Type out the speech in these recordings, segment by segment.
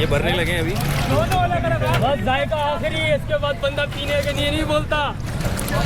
ये भरने लगे हैं अभी। बस जायका आखिरी है, इसके बाद बंदा पीने के लिए नहीं बोलता,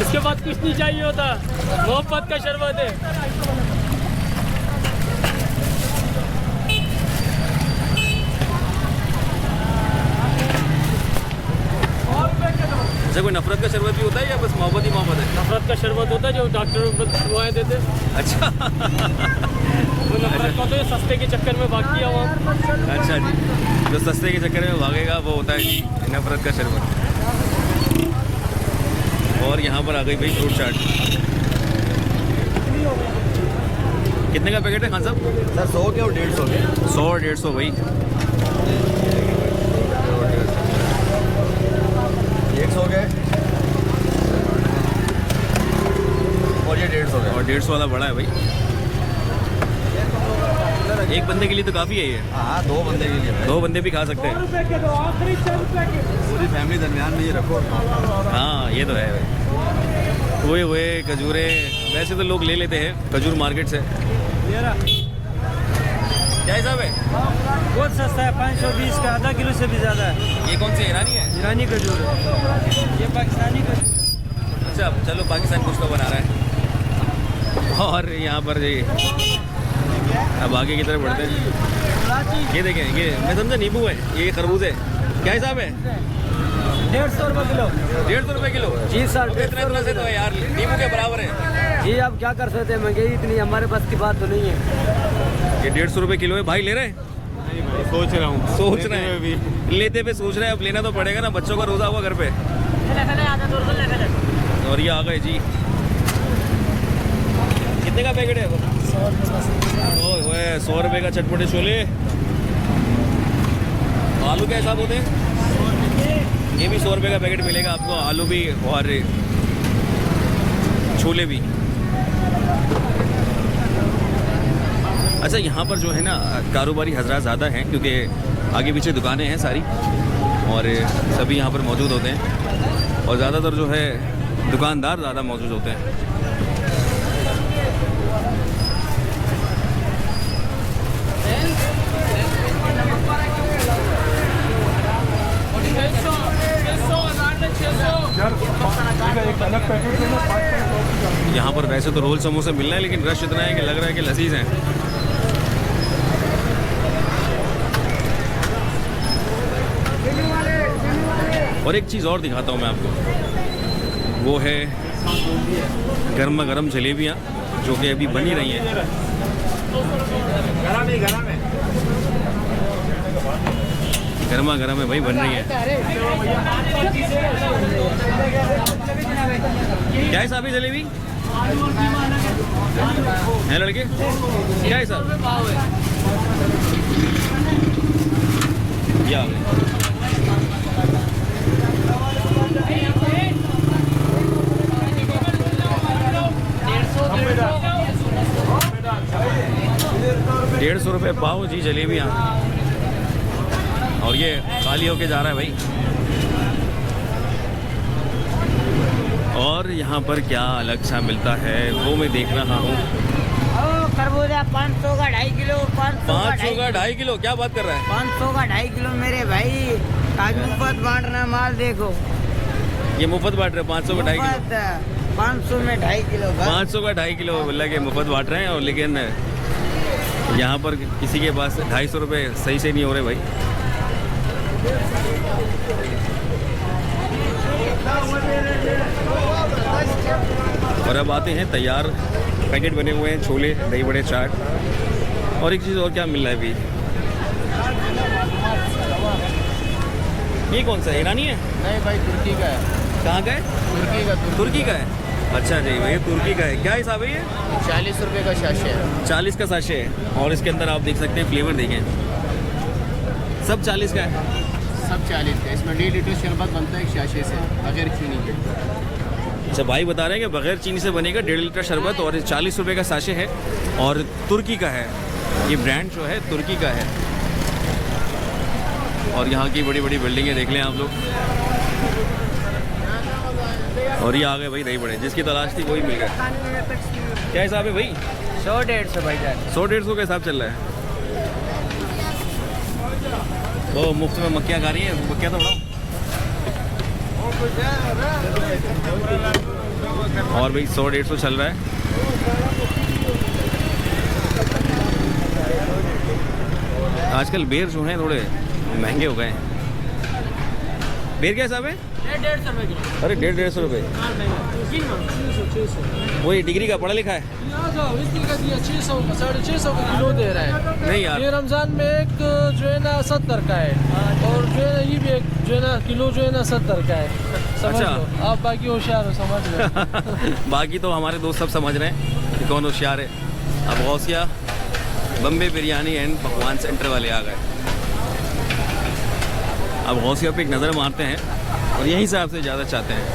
इसके बाद कुछ नहीं चाहिए होता। मोहब्बत का शरबत है। अच्छा, कोई नफरत का शरबत भी होता है या बस मोहब्बत ही मोहब्बत है? नफरत का शरबत होता है जो डॉक्टरों को दवाएं देते। अच्छा वो नफरत का होता है सस्ते के चक्कर में भाग किया वहाँ। अच्छा जी, जो सस्ते के चक्कर में भागेगा वो होता है जी नफरत का शरबत। और यहाँ पर आ गई भाई फ्रूट चाट। कितने का पैकेट है खान साहब? सर 100 के और 150 के। 100 और 150 भाई। 100 के और ये 150 के। और 150 वाला बड़ा है भाई। एक बंदे के लिए तो काफ़ी है ये। हाँ, 2 बंदे के लिए। 2 बंदे भी खा सकते हैं। पूरी फैमिली दरमियान में ये रखो। हाँ ये तो है भाई। हुए हुए खजूरें वैसे तो लोग ले लेते हैं खजूर मार्केट से। क्या हिसाब है? बहुत सस्ता है, 520 का, आधा किलो से भी ज़्यादा है। ये कौन सी ईरानी है? ईरानी खजूर है, ये पाकिस्तानी खजूर। अच्छा चलो, पाकिस्तान कुछ तो बना रहा है। और यहाँ पर ये अब आगे की तरफ बढ़ते हैं। ये देखें, ये मैं समझा नींबू है, ये खरबूज है। क्या हिसाब है? 150 रुपये किलो। 150 रुपये किलो? जी सर, इतने तरह से तो है यार, नींबू के बराबर है। जी आप क्या कर सकते हैं, महंगाई इतनी हमारे पास की बात तो नहीं है। ये 150 रुपये किलो है भाई। ले रहे हैं? सोच रहा हूँ। सोच रहे हैं, लेते पे सोच रहे हैं। अब लेना तो पड़ेगा ना, बच्चों का रोज़ा हुआ घर पे। और ये आ गए जी। कितने का पैकेट है? 100 रुपये का चटपटे छोले। आलू के हिसाब होते हैं? ये भी 100 रुपये का पैकेट मिलेगा आपको, आलू भी और छोले भी। अच्छा, यहाँ पर जो है ना कारोबारी हजरात ज़्यादा हैं क्योंकि आगे पीछे दुकानें हैं सारी और सभी यहाँ पर मौजूद होते हैं और ज़्यादातर जो है दुकानदार ज़्यादा मौजूद होते हैं। यहाँ पर वैसे तो रोल समोसे मिल रहे हैं लेकिन रश इतना है कि लग रहा है कि लजीज हैं। और एक चीज़ और दिखाता हूँ मैं आपको, वो है गर्मा गर्म जलेबियाँ जो कि अभी बनी रही हैं। गर्मा गर्म है भाई, बन रही है। क्या हिसाब है जलेबी है लड़के? क्या हिसाब? क्या 150 रुपये पाव जी जलेबियाँ। और ये खाली होके जा रहा है भाई। और यहाँ पर क्या अलग सा मिलता है वो मैं देख रहा हूँ। खरबूजा 500 का 2.5 किलो। 500 का 2.5 किलो? क्या बात कर रहा है? 500 का 2.5 किलो मेरे भाई। आज मुफ्त बांट रहा माल, देखो ये मुफ्त बांट रहे हैं 500 का 2.5 किलो? 500 में 2.5 किलो। 500 का 2.5 किलो बोला कि मुफ्त बांट रहे हैं। और लेकिन यहाँ पर किसी के पास 250 रुपये सही से नहीं हो रहे भाई। और अब आते हैं तैयार पैकेट बने हुए हैं छोले, दही बड़े, चाट। और एक चीज़ और क्या मिल रहा है अभी? ये कौन सा है? ईरानी है? नहीं भाई, तुर्की का है। कहाँ का है? तुर्की का। तुर्की का है? अच्छा जी भाई, तुर्की का है। क्या हिसाब है ये? 40 रुपये का साशे है। 40 का साशे है। और इसके अंदर आप देख सकते हैं फ्लेवर देखें, सब 40 का है। सब 40 का। इसमें 1.5 लीटर शरबत बनता है एक साशे से, बगैर चीनी के। अच्छा, भाई बता रहे हैं कि बगैर चीनी से बनेगा 1.5 लीटर शरबत और 40 रुपये का साशे है और तुर्की का है। ये ब्रांड जो है तुर्की का है। और यहाँ की बड़ी बड़ी बिल्डिंगें देख लें आप लोग। और ये आ गए भाई दही बड़े, जिसकी तलाश थी वही मिल गया। क्या हिसाब है भाई? 100-150 भाई जान। 100-150 का हिसाब चल रहा है। वो मुफ्त में मक्खियाँ खा रही हैं, मक्खियाँ तो उड़ाओ। और भाई 100-150 चल रहा है। आजकल बेर जो हैं थोड़े महंगे हो गए हैं। बेर क्या हिसाब है? 150 रुपये किलो। अरे 150 रुपये। वही डिग्री का पढ़ा लिखा है? इसकी का दिया 600 का 650 का किलो दे रहा है। नहीं यार, ये रमजान में एक जो है ना 70 का है, और जो है ना ये भी एक जो है ना किलो जो है ना 70 का है। समझ अच्छा। लो आप, बाकी होशियार हो, समझ लो। बाकी तो हमारे दोस्त सब समझ रहे हैं कि कौन होशियार है। अब गौसिया बम्बे बिरयानी एंड पकवान सेंटर वाले आ गए। अब गौसिया पे एक नज़र मारते हैं और यहीं से आपसे ज़्यादा चाहते हैं।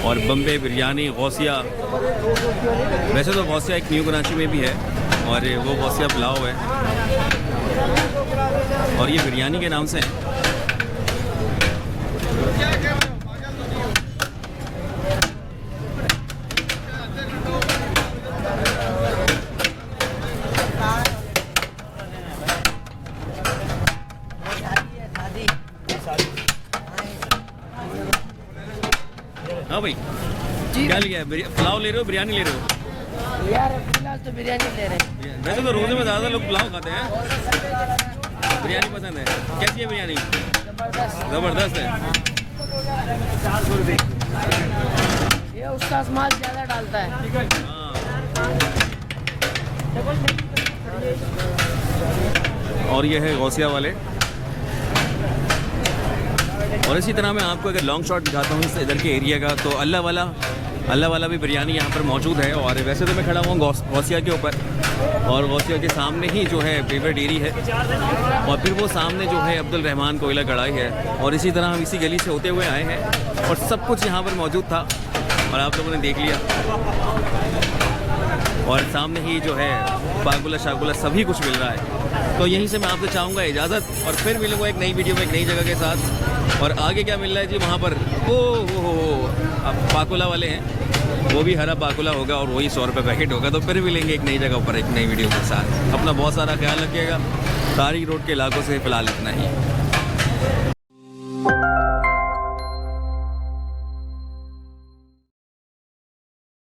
और बम्बे बिरयानी गौसिया, वैसे तो गौसिया एक न्यू कराची में भी है और वो गौसिया पुलाव है और ये बिरयानी के नाम से है। हाँ भाई, क्या लिया है? पुलाव ले रहे हो, बिरयानी ले रहे हो? यार फिलहाल तो बिरयानी ले रहे हैं। वैसे तो रोजे में ज़्यादा लोग पुलाव खाते हैं, बिरयानी पसंद है। कैसी है बिरयानी? ज़बरदस्त है। ये उस्ताद माल ज़्यादा डालता है। और ये है गौसिया वाले। और इसी तरह मैं आपको अगर लॉन्ग शॉट दिखाता हूँ इस इधर के एरिया का, तो अल्लाह वाला भी बिरयानी यहाँ पर मौजूद है। और वैसे तो मैं खड़ा हुआ गौसिया के ऊपर, और गौसिया के सामने ही जो है पेवर डेयरी है, और फिर वो सामने जो है अब्दुल रहमान कोयला कढ़ाई है। और इसी तरह हम इसी गली से होते हुए आए हैं और सब कुछ यहाँ पर मौजूद था और आप लोगों ने देख लिया। और सामने ही जो है बागुला शागुला सभी कुछ मिल रहा है। तो यहीं से मैं आपसे चाहूँगा इजाज़त, और फिर मिलूँगा एक नई वीडियो में एक नई जगह के साथ। और आगे क्या मिल रहा है जी वहाँ पर? ओ अब पाकुला वाले हैं, वो भी हरा पाकुला होगा और वही 100 रुपये पैकेट होगा। तो फिर मिलेंगे एक नई जगह पर एक नई वीडियो के साथ। अपना बहुत सारा ख्याल रखिएगा। तारिक रोड के इलाकों से फ़िलहाल इतना ही।